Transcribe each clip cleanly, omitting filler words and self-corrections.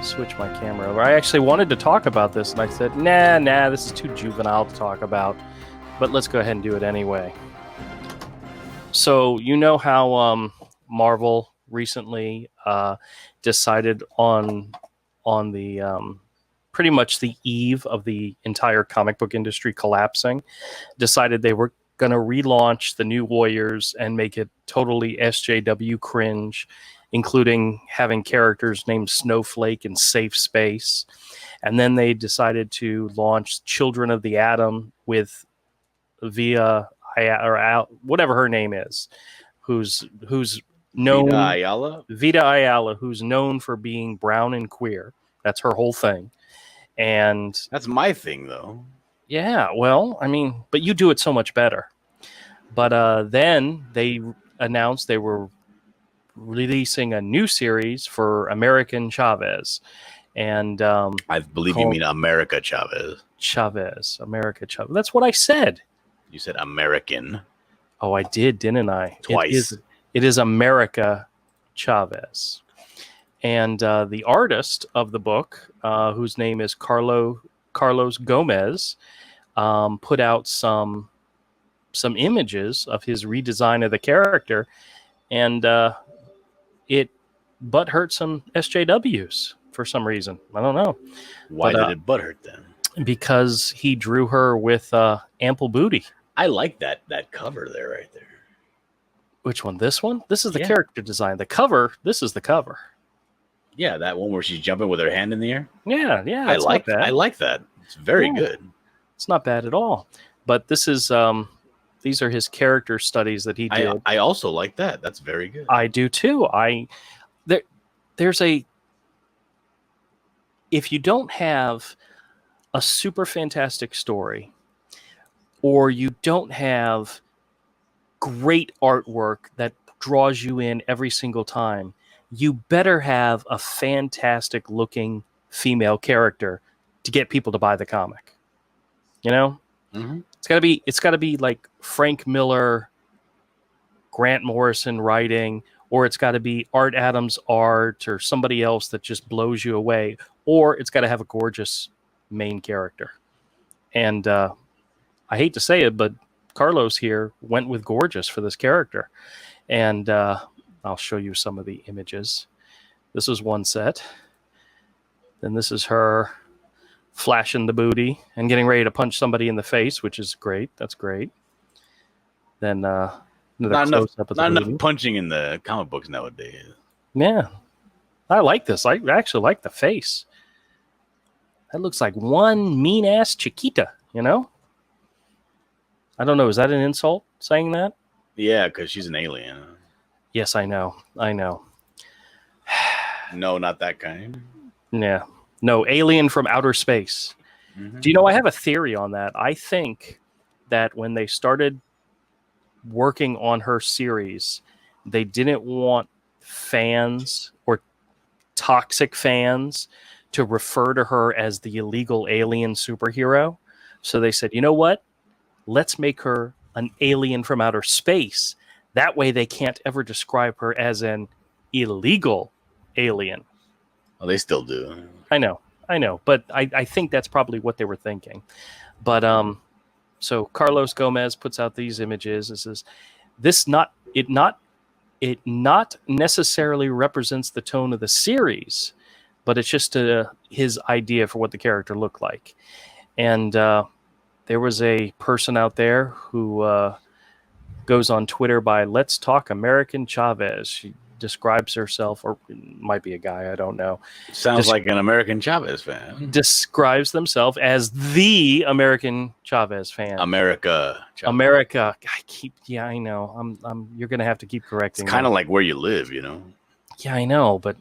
switch my camera over. I actually wanted to talk about this, and I said, nah, this is too juvenile to talk about, but let's go ahead and do it anyway. So you know how Marvel recently decided on the pretty much the eve of the entire comic book industry collapsing, decided they were going to relaunch the New Warriors and make it totally SJW cringe, including having characters named Snowflake and Safe Space. And then they decided to launch Children of the Atom with Via or whatever her name is, who's known Vita Ayala, who's known for being brown and queer. That's her whole thing. And that's my thing, though. Yeah, well, I mean, but you do it so much better. But then they announced they were releasing a new series for American Chavez. And I believe you mean America Chavez. America Chavez. That's what I said. You said American. Oh, I did, didn't I? Twice. It is America Chavez. And the artist of the book, whose name is Carlos Gomez, put out some images of his redesign of the character, and it butt hurt some SJWs for some reason. I don't know. Why did it butt hurt then? Because he drew her with ample booty. I like that cover there, right there. Which one? This one? This is the character design. The cover. This is the cover. Yeah, that one where she's jumping with her hand in the air. Yeah. I like that. I like that. It's very good. It's not bad at all. But this is these are his character studies that he did. I also like that. That's very good. I do too. There's if you don't have a super fantastic story, or you don't have great artwork that draws you in every single time, you better have a fantastic looking female character to get people to buy the comic. You know? Mm-hmm. It's gotta be like Frank Miller, Grant Morrison writing, or it's gotta be Art Adams art, or somebody else that just blows you away, or it's gotta have a gorgeous main character. And I hate to say it, but Carlos here went with gorgeous for this character. And I'll show you some of the images. This is one set. Then this is her flashing the booty and getting ready to punch somebody in the face, which is great. That's great. Then not enough punching in the comic books nowadays. Yeah. I like this. I actually like the face. That looks like one mean-ass Chiquita, you know? I don't know. Is that an insult, saying that? Yeah, because she's an alien. Yes, I know. No, not that kind. Yeah. No, alien from outer space. Mm-hmm. Do you know, I have a theory on that. I think that when they started working on her series, they didn't want fans or toxic fans to refer to her as the illegal alien superhero. So they said, you know what? Let's make her an alien from outer space. That way they can't ever describe her as an illegal alien. Well, they still do. I know. But I think that's probably what they were thinking. But so Carlos Gomez puts out these images and says, it not necessarily represents the tone of the series, but it's just his idea for what the character looked like. And there was a person out there who goes on Twitter by Let's Talk American Chavez. She describes herself, or it might be a guy, I don't know. Sounds like an American Chavez fan. Describes themselves as the American Chavez fan. America. I know. You're going to have to keep correcting. It's kind of like where you live, you know? Yeah, I know, but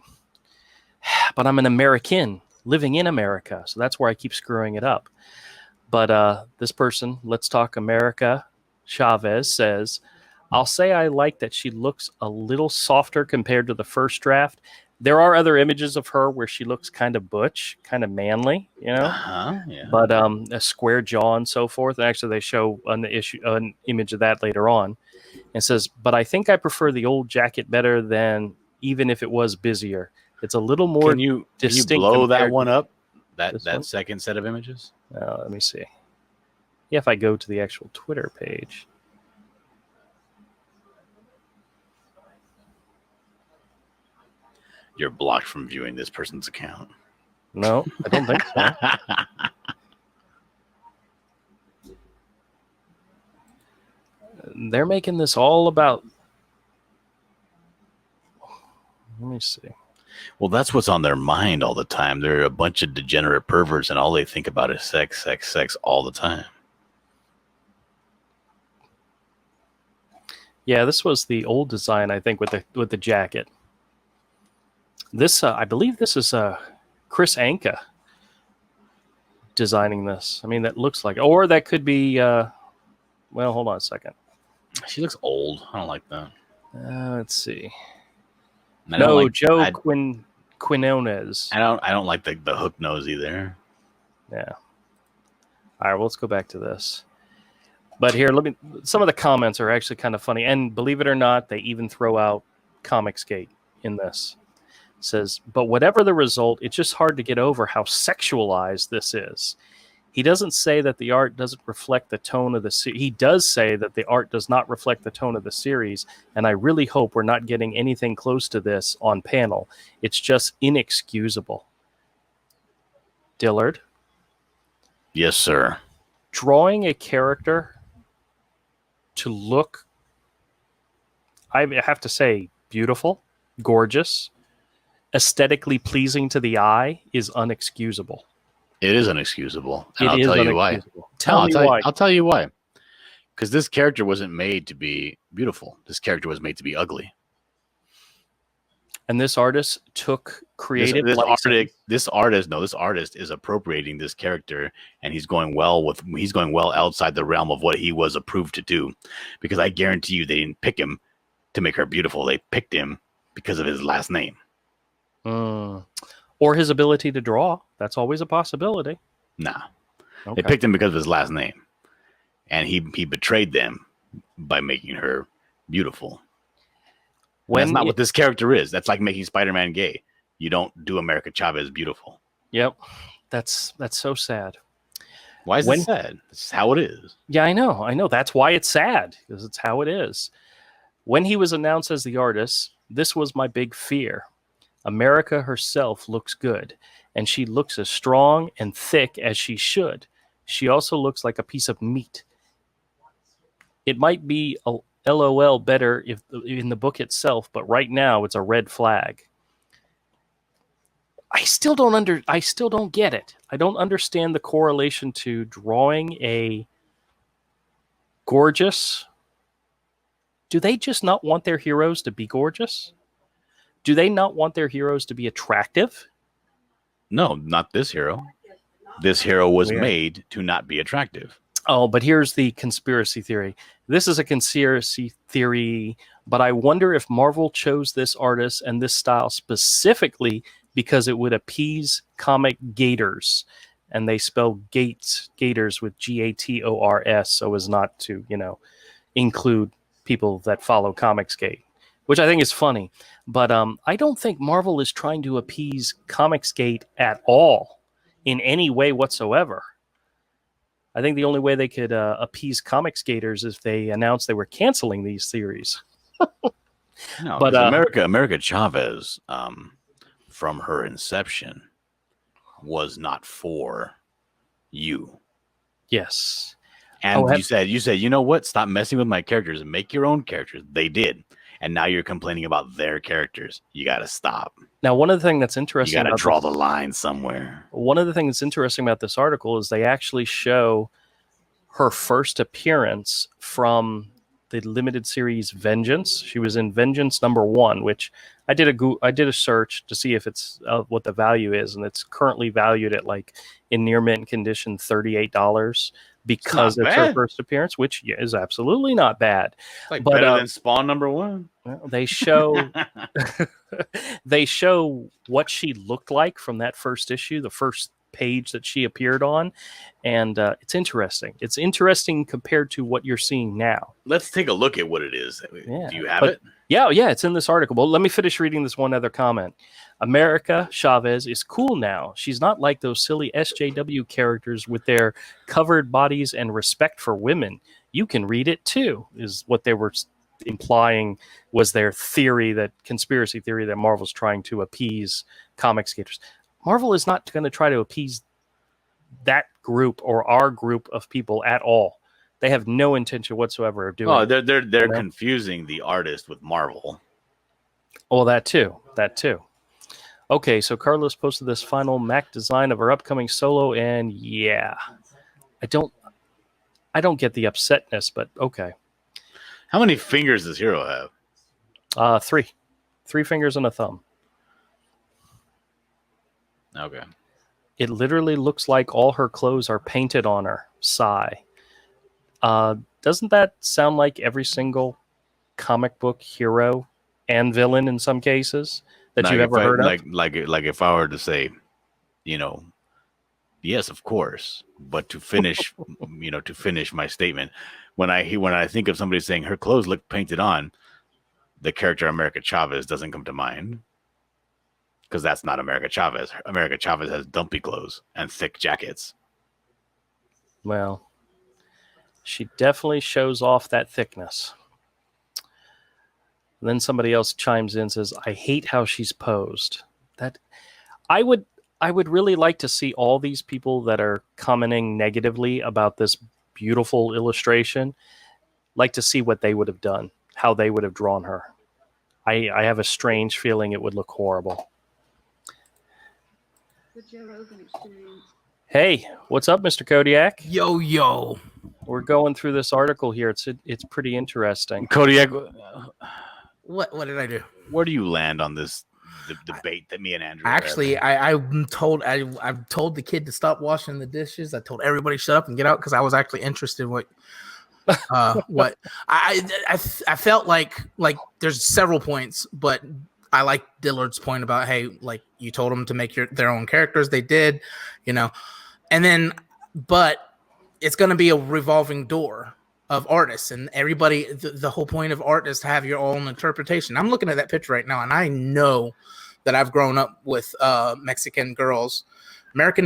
I'm an American living in America, so that's where I keep screwing it up. But this person, Let's Talk America Chavez, says, I'll say I like that she looks a little softer compared to the first draft. There are other images of her where she looks kind of butch, kind of manly, you know, yeah. But a square jaw and so forth. And actually, they show an image of that later on. And says, but I think I prefer the old jacket better than even if it was busier. It's a little more Can you distinct. blow that compared one up? This That one? second set of images? Let me see. Yeah, if I go to the actual Twitter page. You're blocked from viewing this person's account. No, I don't think so. They're making this all about. Let me see. Well, that's what's on their mind all the time. They're a bunch of degenerate perverts, and all they think about is sex, sex, sex all the time. Yeah, this was the old design, I think, with the jacket. This, I believe, this is Chris Anka designing this. I mean, that looks like, or that could be. Well, hold on a second. She looks old. I don't like that. Let's see. I don't No, like, Joe Quinones. I don't like the hook nose either. Yeah. All right, well, let's go back to this. But here, some of the comments are actually kind of funny. And believe it or not, they even throw out Comicsgate in this. It says, but whatever the result, it's just hard to get over how sexualized this is. He doesn't say that the art doesn't reflect the tone of the series. He does say that the art does not reflect the tone of the series. And I really hope we're not getting anything close to this on panel. It's just inexcusable. Dillard? Yes, sir. Drawing a character to look, I have to say, beautiful, gorgeous, aesthetically pleasing to the eye is unexcusable. It is unexcusable. And I'll tell you why. Tell me why. I'll tell you why. Because this character wasn't made to be beautiful. This character was made to be ugly. And this artist took creative license. This artist is appropriating this character, and he's going well outside the realm of what he was approved to do. Because I guarantee you they didn't pick him to make her beautiful. They picked him because of his last name. Or his ability to draw. That's always a possibility. Nah. Okay. They picked him because of his last name. And he betrayed them by making her beautiful. That's not what this character is. That's like making Spider-Man gay. You don't do America Chavez beautiful. Yep. That's so sad. Why is it sad? It's how it is. Yeah, I know. That's why it's sad, because it's how it is. When he was announced as the artist, this was my big fear. America herself looks good, and she looks as strong and thick as she should. She also looks like a piece of meat. It might be a LOL better if in the book itself, but right now it's a red flag. I still don't get it. I don't understand the correlation to drawing a gorgeous. Do they just not want their heroes to be gorgeous? Do they not want their heroes to be attractive? No, not this hero. This hero was made to not be attractive. Oh, but here's the conspiracy theory. This is a conspiracy theory, but I wonder if Marvel chose this artist and this style specifically because it would appease comic gators. And they spell gators with Gators, so as not to, include people that follow Comicsgate, which I think is funny. But I don't think Marvel is trying to appease Comicsgate at all in any way whatsoever. I think the only way they could appease Comicsgaters is if they announced they were canceling these series. No, but America Chavez, from her inception, was not for you. Yes. And you said, you know what? Stop messing with my characters and make your own characters. They did. And now you're complaining about their characters. You got to stop. Now, one of the things that's interesting... You got to draw the line somewhere. One of the things that's interesting about this article is they actually show her first appearance from the limited series Vengeance. She was in Vengeance #1, which I did a search to see if it's what the value is, and it's currently valued at, like, in near mint condition, $38 because it's her first appearance, which is absolutely not bad. It's like better than Spawn #1. Well, they show what she looked like from that first issue, the first page that she appeared on, and it's interesting. It's interesting compared to what you're seeing now. Let's take a look at what it is. Yeah, do you have it? Yeah, it's in this article. Well, let me finish reading this one other comment. America Chavez is cool now. She's not like those silly SJW characters with their covered bodies and respect for women. You can read it too, is what they were implying was their theory, that conspiracy theory that Marvel's trying to appease comic skaters. Marvel is not going to try to appease that group or our group of people at all. They have no intention whatsoever of doing. Oh, they're confusing the artist with Marvel. Oh, that too. Okay, so Carlos posted this final Mac design of her upcoming solo, and yeah, I don't get the upsetness, but okay. How many fingers does Hero have? 3 fingers and a thumb. Okay. It literally looks like all her clothes are painted on her. Sigh. Doesn't that sound like every single comic book hero and villain in some cases that you've ever heard of? Like if I were to say, yes, of course. But to finish, to finish my statement, when I think of somebody saying her clothes look painted on, the character America Chavez doesn't come to mind. Because that's not America Chavez. America Chavez has dumpy clothes and thick jackets. Well, she definitely shows off that thickness. And then somebody else chimes in and says, I hate how she's posed. That I would really like to see all these people that are commenting negatively about this beautiful illustration, like to see what they would have done, how they would have drawn her. I have a strange feeling it would look horrible. The Joe Rogan experience. Hey, what's up, Mr. Kodiak? Yo. We're going through this article here. It's pretty interesting. Kodiak, What did I do? where do you land on this debate that me and Andrew Actually, I've told the kid to stop washing the dishes. I told everybody shut up and get out because I was actually interested in what I felt like there's several points, but I like Dillard's point about, hey, like you told them to make their own characters. They did, and then, but it's going to be a revolving door of artists, and everybody, the whole point of art is to have your own interpretation. I'm looking at that picture right now, and I know that I've grown up with American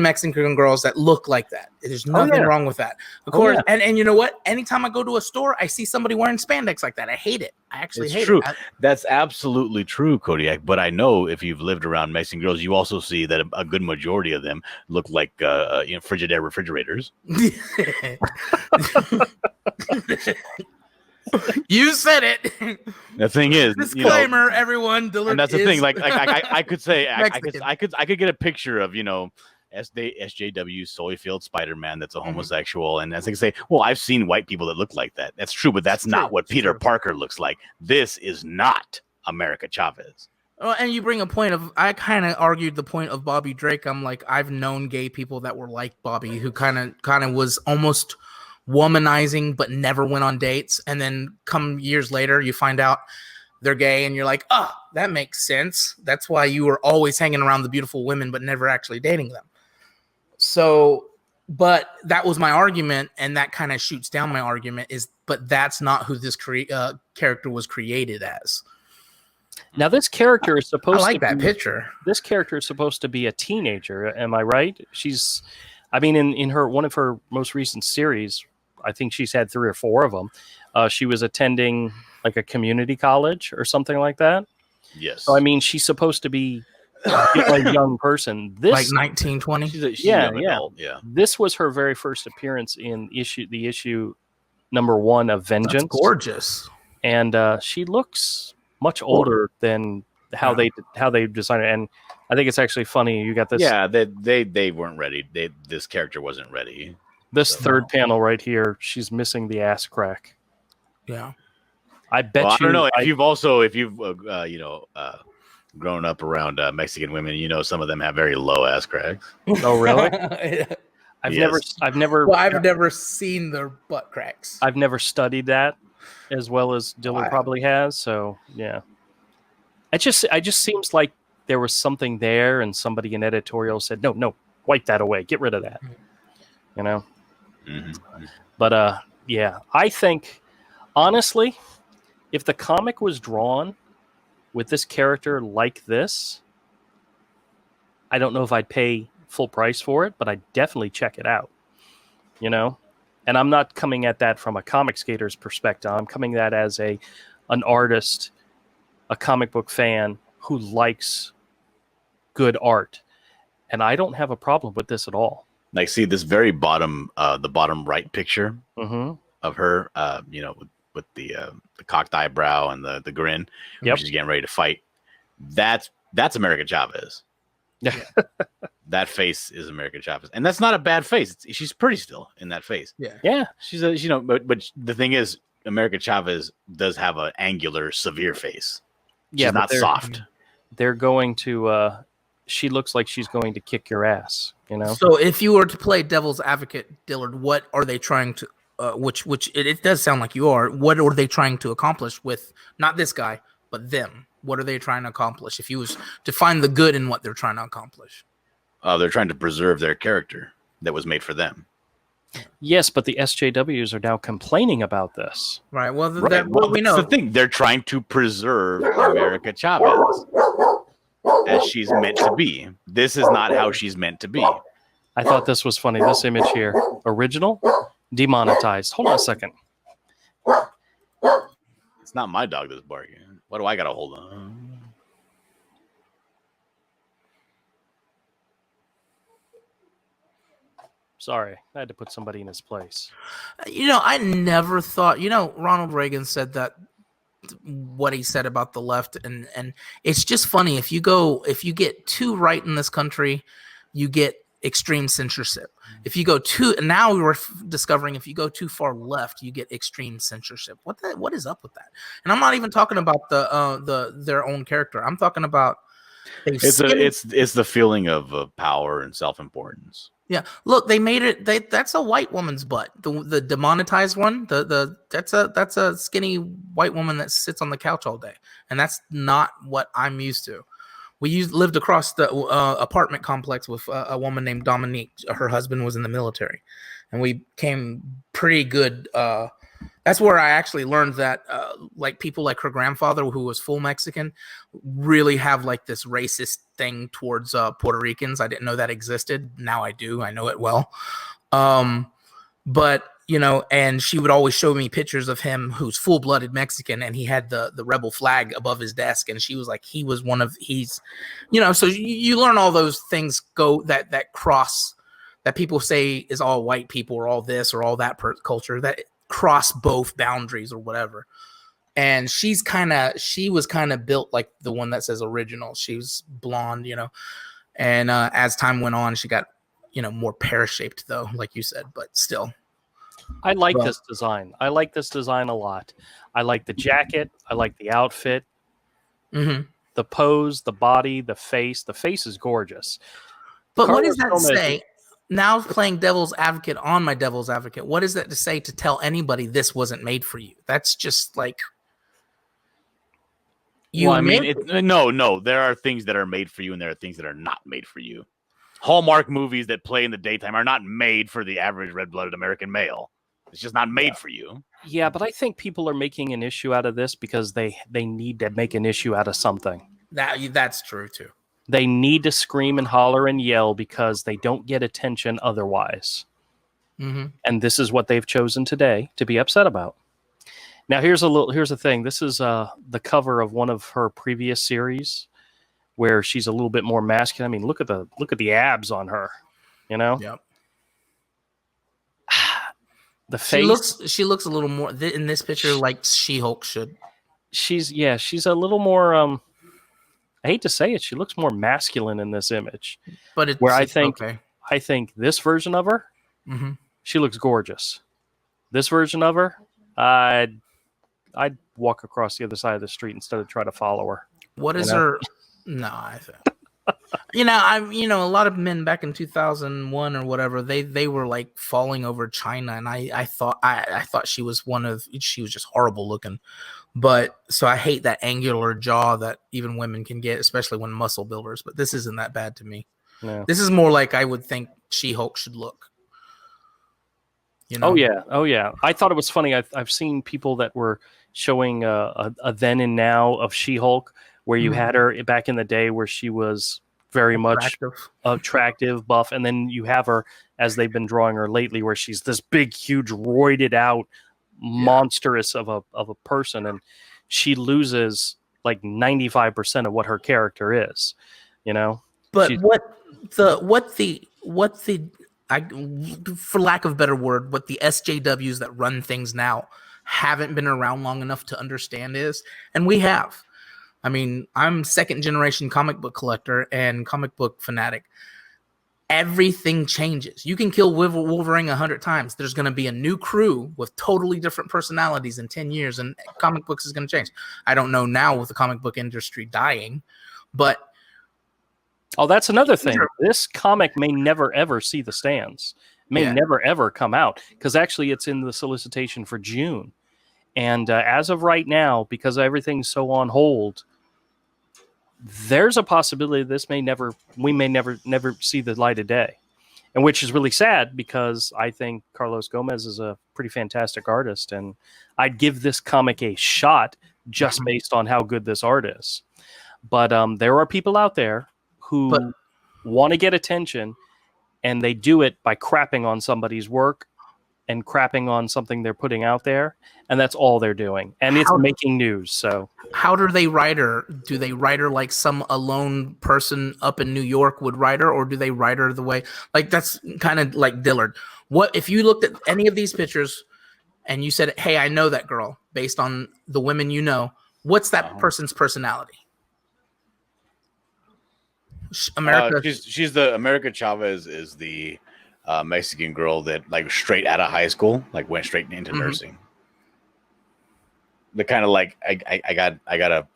Mexican girls that look like that. There's nothing wrong with that. Of course, and you know what? Anytime I go to a store, I see somebody wearing spandex like that. I hate it. I actually hate it. That's absolutely true, Kodiak. But I know if you've lived around Mexican girls, you also see that a good majority of them look like Frigidaire refrigerators. You said it. The thing is, disclaimer, everyone. Dillard, and that's the thing. Like I could say, I could get a picture of SJW Soyfield Spider-Man that's a homosexual, and as I can say, well, I've seen white people that look like that. That's true, but that's not what Peter Parker looks like. This is not America Chavez. Oh, and you bring a point of, I kind of argued the point of Bobby Drake. I'm like, I've known gay people that were like Bobby, who kind of was almost womanizing, but never went on dates. And then come years later, you find out they're gay, and you're like, oh, that makes sense. That's why you were always hanging around the beautiful women, but never actually dating them. So, but that was my argument, and that kind of shoots down my argument but that's not who this character was created as. Now, this character is supposed to I like that picture. This character is supposed to be a teenager. Am I right? She's, in one of her most recent series, I think she's had 3 or 4 of them. She was attending like a community college or something like that. Yes. So, she's supposed to be a young person. This, like 19, 20? She's a young adult, yeah. This was her very first appearance in the issue number 1 of Vengeance. That's gorgeous. And she looks much older than how they designed it. And I think it's actually funny. You got this. Yeah, they weren't ready. This character wasn't ready. This third panel right here, she's missing the ass crack. Yeah. I bet you. I don't know if you've grown up around Mexican women, some of them have very low ass cracks. Oh, really? I've never seen their butt cracks. I've never studied that as well as Dillard probably has. So yeah, it just seems like there was something there, and somebody in editorial said, no, wipe that away, get rid of that. Mm-hmm. But yeah, I think honestly, if the comic was drawn with this character like this, I don't know if I'd pay full price for it, but I'd definitely check it out. You know, and I'm not coming at that from a comic skater's perspective. I'm coming at that as an artist, a comic book fan who likes good art, and I don't have a problem with this at all. Like, see this very bottom, the bottom right picture Mm-hmm. of her, you know, with the cocked eyebrow and the grin. When Yep. she's getting ready to fight. That's America Chavez. Yeah. That face is America Chavez, and that's not a bad face. She's pretty still in that face. Yeah. She's a, you know, but the thing is, America Chavez does have an angular, severe face. She's Yeah, but not soft. They're going to. She looks like she's going to kick your ass. You know. So if you were to play devil's advocate, Dillard, what are they trying to? Which it does sound like you are. What are they trying to accomplish with not this guy, but them? What are they trying to accomplish? If you was to find the good in what they're trying to accomplish. They're trying to preserve their character that was made for them. Yes, but the SJWs are now complaining about this. Right. Well, Right. well, we know. That's the thing. They're trying to preserve America Chavez as she's meant to be. This is not how she's meant to be. I thought this was funny. This image here, original, demonetized. Hold on a second. It's not my dog that's barking. What do I got to hold on? Sorry, I had to put somebody in his place. You know, I never thought. You know, Ronald Reagan said that what he said about the left, and it's just funny. If you get too right in this country, you get extreme censorship. If you go too, and now we're discovering if you go too far left, you get extreme censorship. What is up with that? And I'm not even talking about their own character. I'm talking about It's the feeling of power and self-importance. Yeah, look, they made it. That's a white woman's butt. The demonetized one. That's a skinny white woman that sits on the couch all day, and that's not what I'm used to. We lived across the apartment complex with a woman named Dominique. Her husband was in the military, and we came pretty good. That's where I actually learned that like people like her grandfather, who was full Mexican, really have like this racist thing towards Puerto Ricans. I didn't know that existed. Now I do. I know it well. But you know, and she would always show me pictures of him who's full-blooded Mexican, and he had the rebel flag above his desk, and she was like, he was one of he's, you know, so you learn all those things that cross that people say is all white people or all this or all that culture that cross both boundaries or whatever. And she was kind of built like the one that says original. She was blonde, you know, and as time went on, she got, you know, more pear-shaped though, like you said, but still. I like this design. I like this design a lot. I like the jacket. I like the outfit. Mm-hmm. The pose, the body, the face. The face is gorgeous. But what does Carlos that Gomez- say? Now playing devil's advocate on my devil's advocate, what is that to say to tell anybody this wasn't made for you? That's just like Well, I mean, no. There are things that are made for you, and there are things that are not made for you. Hallmark movies that play in the daytime are not made for the average red-blooded American male. It's just not made for you. Yeah, but I think people are making an issue out of this because they need to make an issue out of something. that's true too. They need to scream and holler and yell because they don't get attention otherwise. Mm-hmm. And this is what they've chosen today to be upset about. Now, here's the thing. This is the cover of one of her previous series where she's a little bit more masculine. I mean, look at the abs on her, you know? Yep. The face. She looks a little more in this picture like She-Hulk should. She's a little more I hate to say it, she looks more masculine in this image. But it's where I think this version of her, mm-hmm. she looks gorgeous. This version of her, I'd walk across the other side of the street instead of try to follow her. What is her? No, I think. A lot of men back in 2001 or whatever, they were like falling over China, and I thought she was she was just horrible looking. But so I hate that angular jaw that even women can get, especially when muscle builders. But this isn't that bad to me. No. This is more like I would think She-Hulk should look. You know? Oh yeah. I thought it was funny. I've seen people that were showing a then and now of She-Hulk, where you had her back in the day where she was very much attractive, buff, and then you have her as they've been drawing her lately, where she's this big, huge, roided out, monstrous of a person, and she loses like 95% of what her character is. You know, but what the for lack of a better word, what the SJWs that run things now haven't been around long enough to understand is, and we have. I mean, I'm second generation comic book collector and comic book fanatic. Everything changes. You can kill Wolverine 100 times. There's going to be a new crew with totally different personalities in 10 years, and comic books is going to change. I don't know now with the comic book industry dying, but oh, that's another thing. This comic may never ever see the stands. May never ever come out, because actually it's in the solicitation for June, and as of right now, because everything's so on hold, there's a possibility we may never see the light of day, and which is really sad, because I think Carlos Gomez is a pretty fantastic artist, and I'd give this comic a shot just based on how good this art is. But there are people out there who want to get attention, and they do it by crapping on somebody's work and crapping on something they're putting out there, and that's all they're doing, and it's making news. So how do they write her? Do they write her like some alone person up in New York would write her, or do they write her the way, like, that's kind of like Dillard? What if you looked at any of these pictures and you said, hey, I know that girl based on the women you know, what's that person's personality? America. She's the America Chavez is the Mexican girl that, like, straight out of high school, like, went straight into nursing. The kind of like I got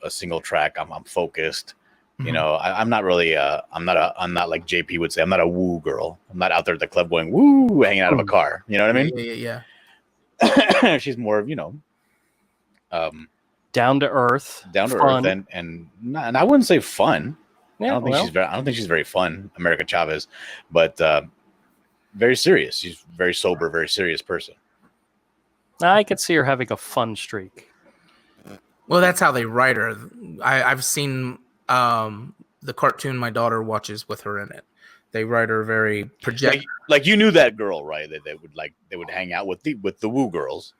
a single track. I'm focused. You know, I'm not really I'm not like JP would say. I'm not a woo girl. I'm not out there at the club going woo, hanging out of a car. You know what I mean? Yeah. She's more of, you know, down to earth, and I wouldn't say fun. Yeah, I don't think she's very fun, America Chavez, but very serious. She's very sober, very serious person. I could see her having a fun streak. Well, that's how they write her. I've seen the cartoon my daughter watches with her in it. They write her very like you knew that girl, right? They would hang out with the woo girls.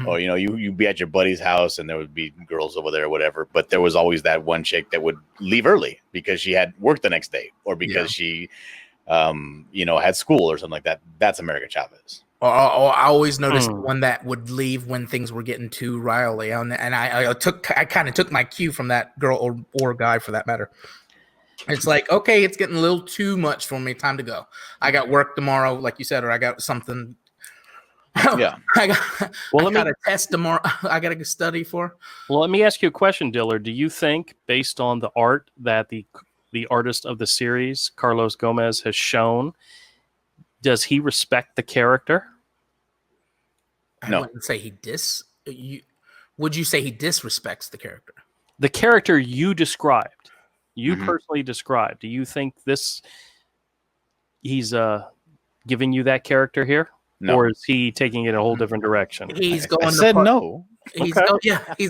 Or, you know, you'd be at your buddy's house and there would be girls over there or whatever. But there was always that one chick that would leave early because she had work the next day, or because she, you know, had school or something like that. That's America Chavez. Or I always noticed one that would leave when things were getting too riley. And I kind of took my cue from that girl or guy for that matter. It's like, okay, it's getting a little too much for me. Time to go. I got work tomorrow, like you said, or I got something. Yeah. I got a test tomorrow. I got to study for. Well, let me ask you a question, Dillard. Do you think, based on the art that the artist of the series, Carlos Gomez, has shown, does he respect the character? I wouldn't say would you say he disrespects the character? The character you described, personally described. Do you think he's giving you that character here? No. Or is he taking it a whole different direction? He's going. I said no. He's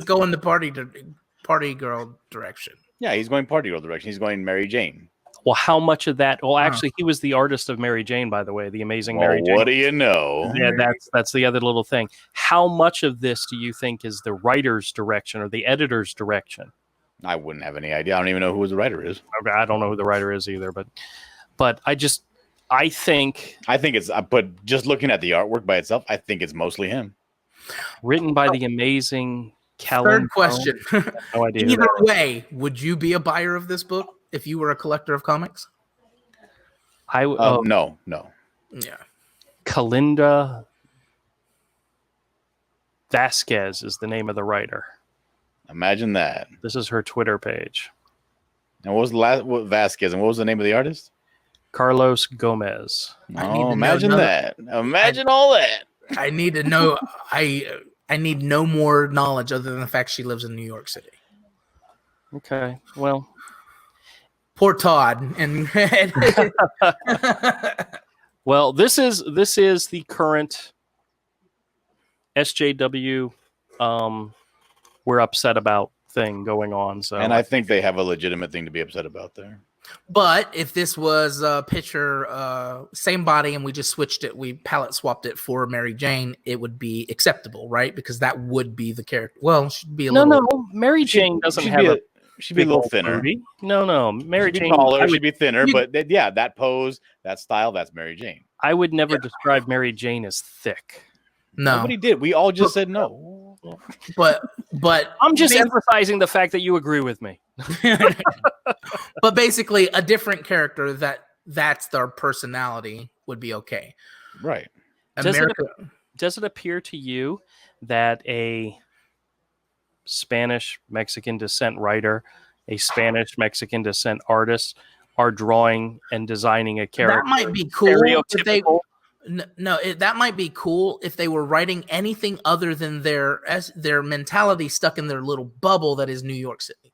going the party girl direction. Yeah, he's going party girl direction. He's going Mary Jane. Well, how much of that? Well, actually, he was the artist of Mary Jane, by the way, the amazing Mary Jane. What do you know? Yeah, that's the other little thing. How much of this do you think is the writer's direction or the editor's direction? I wouldn't have any idea. I don't even know who the writer is. Okay, I don't know who the writer is either, but I think it's, but just looking at the artwork by itself, I think it's mostly him. Written by the amazing Kellen. Third question. No idea. Either way, would you be a buyer of this book if you were a collector of comics? No. Yeah. Kalinda Vasquez is the name of the writer. Imagine that. This is her Twitter page. And what was Vasquez, and what was the name of the artist? Carlos Gomez. Oh, imagine that. Imagine all that. I need to know. I need no more knowledge other than the fact she lives in New York City. Okay. Well, poor Todd. And well, this is the current SJW, we're upset about thing going on. So, And I think they have a legitimate thing to be upset about there. But if this was a picture, same body, and we just switched it, we palette swapped it for Mary Jane, it would be acceptable, right? Because that would be the character. Well, she'd be a no, little. no, Mary Jane doesn't She'd have be a. She'd be a big little old thinner. booty. No, Mary She'd be Jane. taller. She'd be thinner. you- But yeah, that pose, that style, that's Mary Jane. I would never describe Mary Jane as thick. No, Nobody did. We all just said no. but I'm just bas- emphasizing the fact that you agree with me. but basically, a different character that's their personality would be okay. Right. Does it appear to you that a Spanish Mexican descent writer, a Spanish Mexican descent artist are drawing and designing a character? That might be cool. If they, Stereotypical. that might be cool if they were writing anything other than their mentality stuck in their little bubble that is New York City.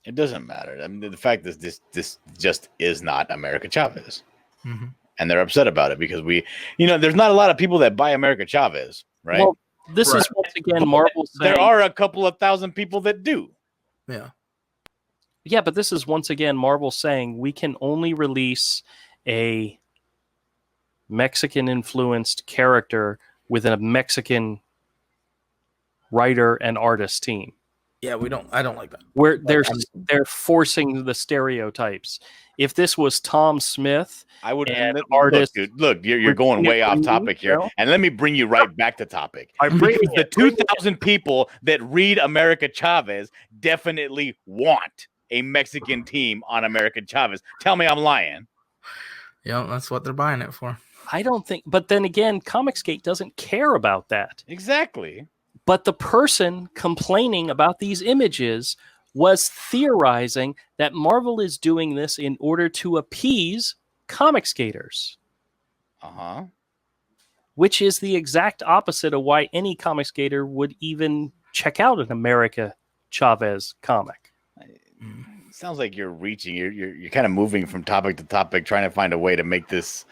It doesn't matter. I mean, the fact is this just is not America Chavez. Mm-hmm. And they're upset about it because there's not a lot of people that buy America Chavez, right? Well, this is once again Marvel saying, there are a couple of thousand people that do. Yeah, but this is once again Marvel saying we can only release a Mexican-influenced character with a Mexican writer and artist team. Yeah, I don't like that. Where they're forcing the stereotypes. If this was Tom Smith, I would artist. Look, you're going way off topic here, and let me bring you right back to topic. Because the 2,000 people that read America Chavez definitely want a Mexican team on America Chavez. Tell me I'm lying. Yeah, that's what they're buying it for. I don't think. But then again, Comicsgate doesn't care about that. Exactly. But the person complaining about these images was theorizing that Marvel is doing this in order to appease Comicsgaters. Uh-huh. Which is the exact opposite of why any Comicsgater would even check out an America Chavez comic. Sounds like you're reaching. You're kind of moving from topic to topic, trying to find a way to make this,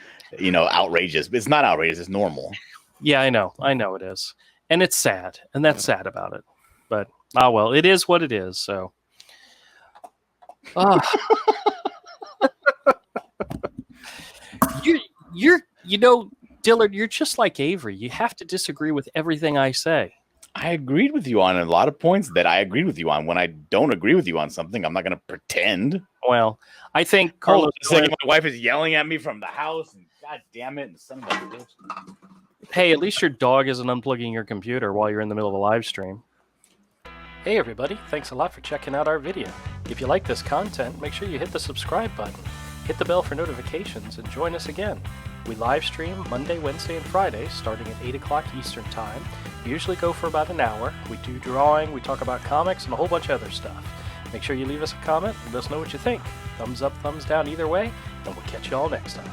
outrageous. But it's not outrageous. It's normal. Yeah, I know it is. And it's sad. And that's sad about it. But, well, it is what it is. So. Dillard, you're just like Avery. You have to disagree with everything I say. I agreed with you on a lot of points that I agreed with you on. When I don't agree with you on something, I'm not going to pretend. Well, I think Carlos. My wife is yelling at me from the house, and God damn it, and son of a bitch. Hey, at least your dog isn't unplugging your computer while you're in the middle of a live stream. Hey everybody, thanks a lot for checking out our video. If you like this content, make sure you hit the subscribe button, hit the bell for notifications, and join us again. We live stream Monday, Wednesday, and Friday starting at 8 o'clock Eastern Time. We usually go for about an hour. We do drawing, we talk about comics, and a whole bunch of other stuff. Make sure you leave us a comment and let us know what you think. Thumbs up, thumbs down either way, and we'll catch you all next time.